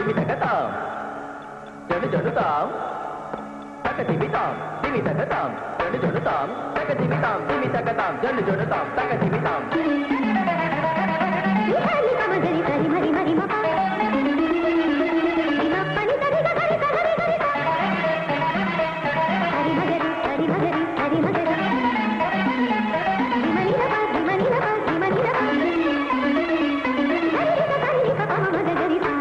Dimi takatam. Jono jono tam. Taka dimi tam. Dimi takatam. Jono jono tam. Taka dimi tam. Dimi takatam. Jono jono tam. Taka dimi tam. Hari kama gari gari mari mari ma. Dima pani gari gari gari gari. Hari magari hari magari hari magari. Dimani na ba dimani na ba dimani na ba. Hari ka kama magari ma.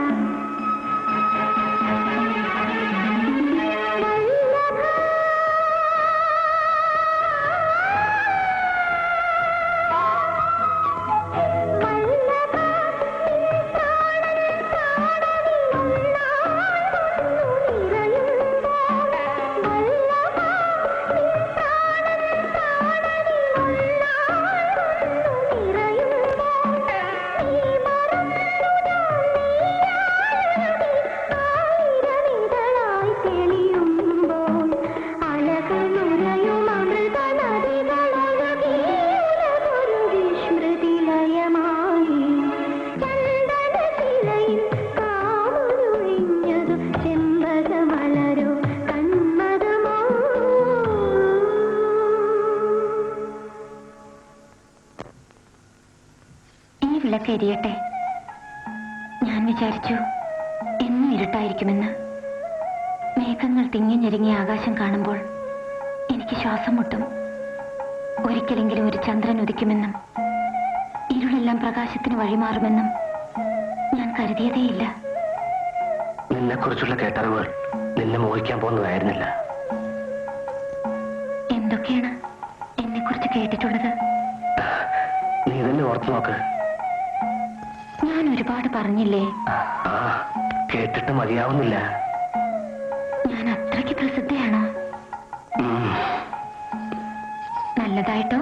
എരിയട്ടെ. ഞാൻ വിചാരിച്ചു എന്നും ഇരുട്ടായിരിക്കുമെന്ന്. മേഘങ്ങൾ തിങ്ങിഞ്ഞെരുങ്ങിയ ആകാശം കാണുമ്പോൾ എനിക്ക് ശ്വാസം മുട്ടും. ഒരിക്കലെങ്കിലും ഒരു ചന്ദ്രൻ ഉദിക്കുമെന്നും ഇരുളെല്ലാം പ്രകാശത്തിന് വഴിമാറുമെന്നും ഞാൻ കരുതിയതേയില്ല. നിന്നെക്കുറിച്ചുള്ള കേട്ടറിവുകൾ നിന്നെ മോഹിക്കാൻ പോകുന്നതായിരുന്നില്ല. എന്തൊക്കെയാണ് എന്നെക്കുറിച്ച് കേട്ടിട്ടുള്ളത്? നീ തന്നെ ഓർത്തു നോക്ക്. ഞാൻ ഒരുപാട് പറഞ്ഞില്ലേ? കേട്ടിട്ട് മതിയാവുന്നില്ല. ഞാൻ അത്രയ്ക്ക് പ്രസിദ്ധയാണോ? നല്ലതായിട്ടോ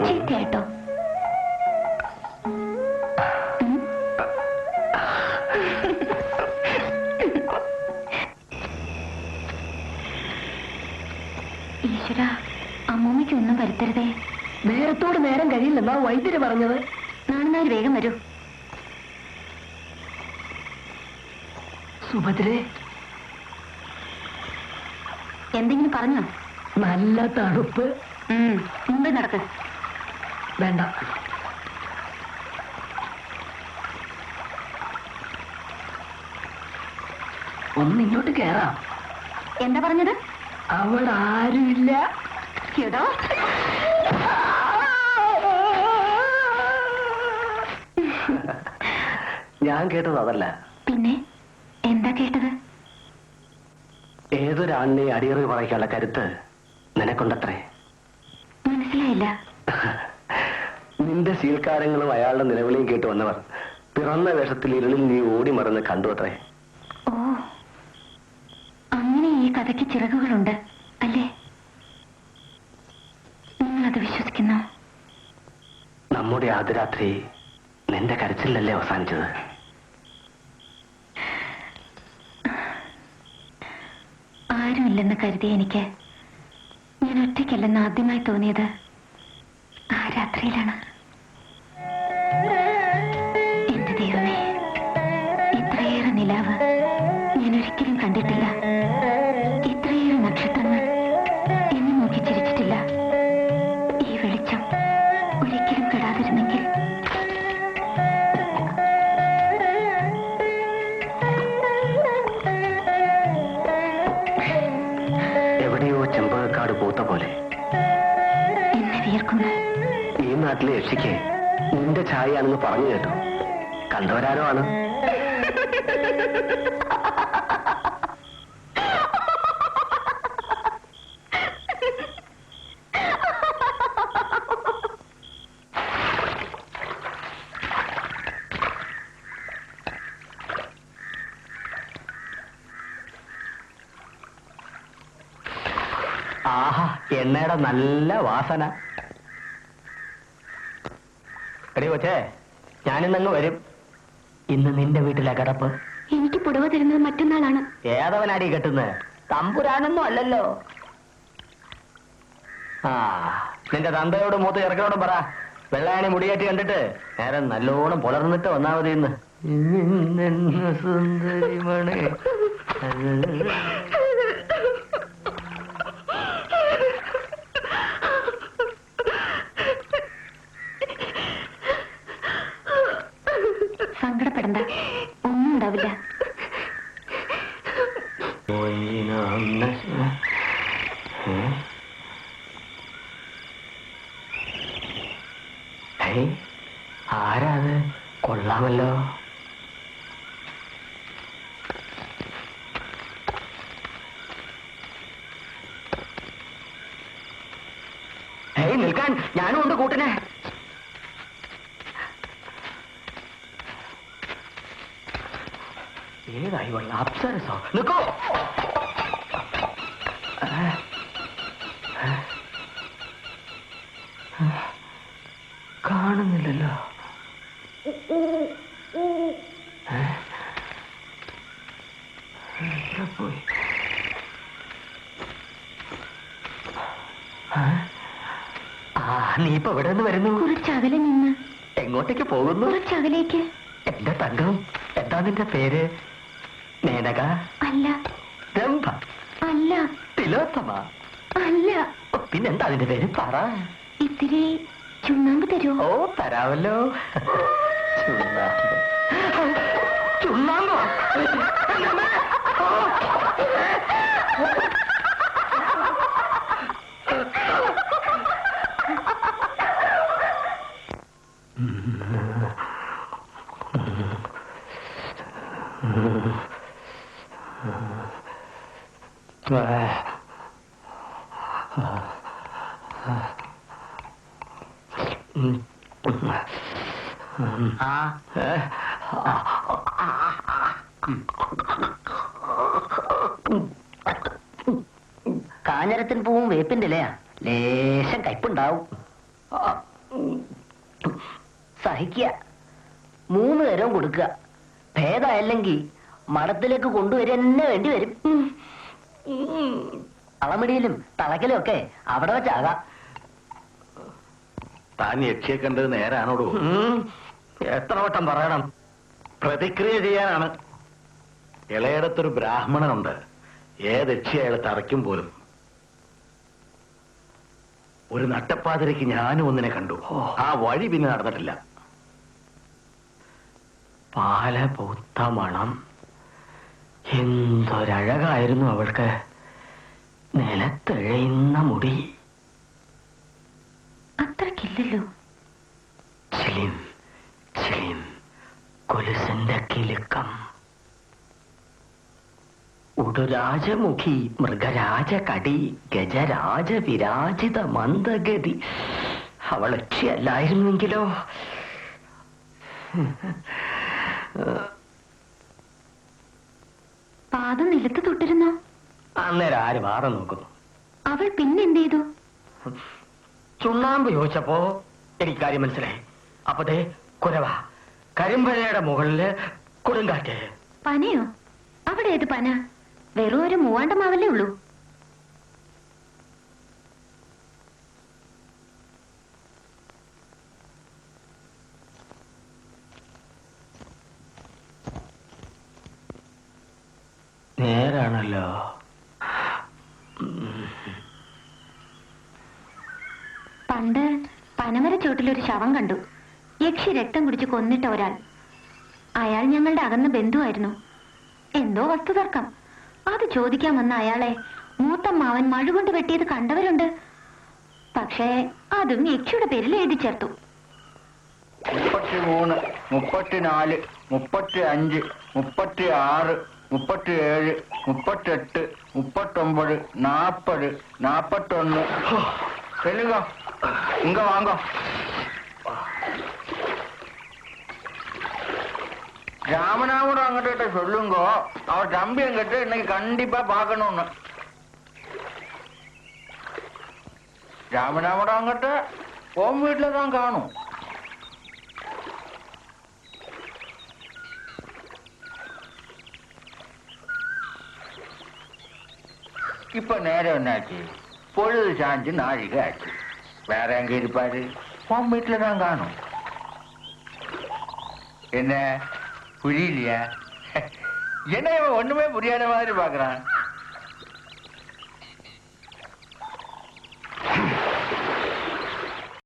ചീത്തയായിട്ടോ? ഈശ്വര, അമ്മൂമ്മയ്ക്ക് ഒന്നും വരുത്തരുതേ. നേരത്തോട് നേരം കഴിയില്ലെന്നാ വൈദ്യര് പറഞ്ഞത്. നാണുനാര് വേഗം വരൂ. സുഭദ്രേ, എന്തെങ്കിലും പറഞ്ഞോ? നല്ല തണുപ്പ്. മുമ്പ് നടക്ക്. വേണ്ട, ഒന്ന് ഇങ്ങോട്ട് കേറാം. എന്താ പറഞ്ഞത്? അവിടെ ആരുമില്ല. കേട്ടോ? ഞാൻ കേട്ടത് അതല്ല. പിന്നെ എന്താ കേട്ടത്? ഏതൊരാണിനെ അടിയറവ് പറയിക്കാനുള്ള കരുത്ത് നിനക്കൊണ്ടത്രേ. മനസ്സിലായില്ല. നിന്റെ ശീൽക്കാരങ്ങളും അയാളുടെ നിലവിളിയും കേട്ട് വന്നവർ പിറന്ന വേഷത്തിൽ ഇരുളിൽ നീ ഓടി മറന്ന് കണ്ടു അത്രേ. ഓ, അങ്ങനെ ഈ കഥയ്ക്ക് ചിറകുകളുണ്ട് അല്ലേ? നിങ്ങളത് വിശ്വസിക്കുന്നു? നമ്മുടെ ആദ്യ രാത്രി നിന്റെ കരച്ചിലല്ലേ അവസാനിച്ചത്? ആരുമില്ലെന്ന് കരുതിയ എനിക്ക് ഞാൻ ഒറ്റയ്ക്കല്ലെന്ന് ആദ്യമായി തോന്നിയത് ആ രാത്രിയിലാണ്. എന്റെ ദൈവമേ, ഇത്രയേറെ നിലാവ് ഞാൻ ഒരിക്കലും കണ്ടിട്ടില്ല. ഇത്രയേറെ നക്ഷത്രങ്ങൾ എന്നെ നോക്കി ചിരിച്ചിട്ടില്ല. ഈ വെളിച്ചം ഒരിക്കലും കെടാതിരുന്നെങ്കിൽ. എവിടെയോ ചെമ്പകക്കാട് പൂത്ത പോലെ എന്നെ വിയർക്കുന്നു. ഈ നാട്ടിലെ യക്ഷിക്ക് നിന്റെ ഛായയാണെന്ന് പറഞ്ഞു കേട്ടു. കണ്ടവരാരോ ആണ്. ആഹാ, എണ്ണയുടെ നല്ല വാസന. എടി കൊച്ചേ, ഞാനിന്നങ്ങ് വരും. ഇന്ന് നിന്റെ വീട്ടിലെ കിടപ്പ്. എനിക്ക് പുടവ തരുന്നത് മറ്റന്നാളാണ്. ഏതവനാടി കെട്ടുന്നത്? തമ്പുരാനൊന്നും അല്ലല്ലോ. ആ, നിന്റെ തന്തയോടും മൂത്ത ചെറുക്കനോടും പറ, വെള്ളായണി മുടിയേറ്റി കണ്ടിട്ട് നേരം നല്ലോണം പുലർന്നിട്ട് വന്നാ മതി. ഇന്ന് സുന്ദരിമണി. സങ്കടപ്പെടണ്ട, ഒന്നും ഉണ്ടാവില്ല. ആരാത്? കൊള്ളാമല്ലോ. നിൽക്കാൻ, ഞാനും ഉണ്ട് കൂട്ടിനെ. ഏതായി വള്ള അപ്സരസോ? നിൽക്കോ. കാണുന്നില്ലല്ലോ. പോയി. നീ ഇപ്പൊ എവിടെ നിന്ന് വരുന്നു? കുറച്ചകലെ നിന്ന്. എങ്ങോട്ടേക്ക് പോകുന്നു? കുറച്ചകലേക്ക്. എന്റെ തങ്കം, എന്താ നിന്റെ പേര്? മേനക? അല്ല. രംഭ? അല്ല. തിലോത്തമ? അല്ല. പിന്നെന്താ അതിന്റെ പേര്? പറ. ഇത്തിരി ചുണ്ണാമ്പ് തരുമോ? ഓ, തരാമല്ലോ. ചുണ്ണാമ്പ്. ചുണ്ണാമ്പോ? കാഞ്ഞരത്തിൻ പൂവും വേപ്പിന്റെ ഇലയാ, ലേശം കയ്പുണ്ടാവും. സഹിക്കുക, 3 നേരവും കൊടുക്കുക. ഭേദമല്ലെങ്കിൽ മഠത്തിലേക്ക് കൊണ്ടുവരിക തന്നെ വേണ്ടി വരും. തളമിടിയിലും തളക്കലും ഒക്കെ അവിടെ വെച്ചാകാം. താൻ യക്ഷിയെ കണ്ടത് നേരാണോടോ? എത്ര വട്ടം പറയണം? പ്രതിക്രിയ ചെയ്യാനാണ്. ഇളയിടത്തൊരു ബ്രാഹ്മണനുണ്ട്, ഏത് യക്ഷി അയാൾ തറയ്ക്കും പോലും. ഒരു നട്ടപ്പാതിരയ്ക്ക് ഞാനും ഒന്നിനെ കണ്ടു. ആ വഴി പിന്നെ നടന്നിട്ടില്ല. പാല പൂത്ത മണം. എന്തൊരഴകായിരുന്നു അവൾക്ക്. നിലത്തെഴയുന്ന മുടി. അത്രക്കില്ലല്ലോ. ചിലിം ചിലിം കൊലുസന്റെ കിലുക്കം. ഉടുരാജമുഖി, മൃഗരാജ കടി, ഗജരാജ വിരാജിത മന്ദഗതി. അവൾ യക്ഷിയല്ലായിരുന്നെങ്കിലോ? പാദം നിലത്ത് തൊട്ടിരുന്നോ? അന്നേരം ആര് വാറ നോക്കുന്നു? അവൾ പിന്നെന്ത് ചെയ്തു? ചുണ്ണാമ്പ് ചോദിച്ചപ്പോ എനിക്ക് കാര്യം മനസ്സിലായി. അപ്പതേ കുരവ, കരിമ്പഴയുടെ മുകളില് കൊടുങ്കാറ്റ്. പനയോ? അവിടെ ഏത് പന? വെറും ഒരു മൂവാണ്ടമാവല്ലേ ഉള്ളൂ. നേരാണല്ലോ. പണ്ട് പനമരച്ചോട്ടിലൊരു ശവം കണ്ടു. യക്ഷി രക്തം കുടിച്ച് കൊന്നിട്ട ഒരാൾ. അയാൾ ഞങ്ങളുടെ അകന്ന ബന്ധുവായിരുന്നു. എന്തോ വസ്തുതർക്കം. അത് ചോദിക്കാൻ വന്ന അയാളെ മൂത്തമ്മാവൻ മഴുകൊണ്ട് വെട്ടിയത് കണ്ടവരുണ്ട്. പക്ഷേ അതും യക്ഷിയുടെ പേരിൽ എഴുതി ചേർത്തു. 33, 34, 35, 36, 37, 38, 39, 40, 41. சொல்லுங்க, இங்க வாங்க. ராமநாமன் அங்கிட்ட சொல்லுங்க, அவர் தம்பி என்கிட்ட இன்னைக்கு கண்டிப்பா பார்க்கணும்னு. ராமநாமன் அங்கிட்ட உன் வீட்டுல தான் காணும். இப்ப நேரம் என்னாச்சு? பொழுது சாஞ்சு நாழிகை ஆச்சு. வேற எங்க இருப்பாரு? உன் வீட்டுல தான் காணும். என்ன புரியலையா? என்ன இவன் ஒண்ணுமே புரியாத மாதிரி பாக்குறான்.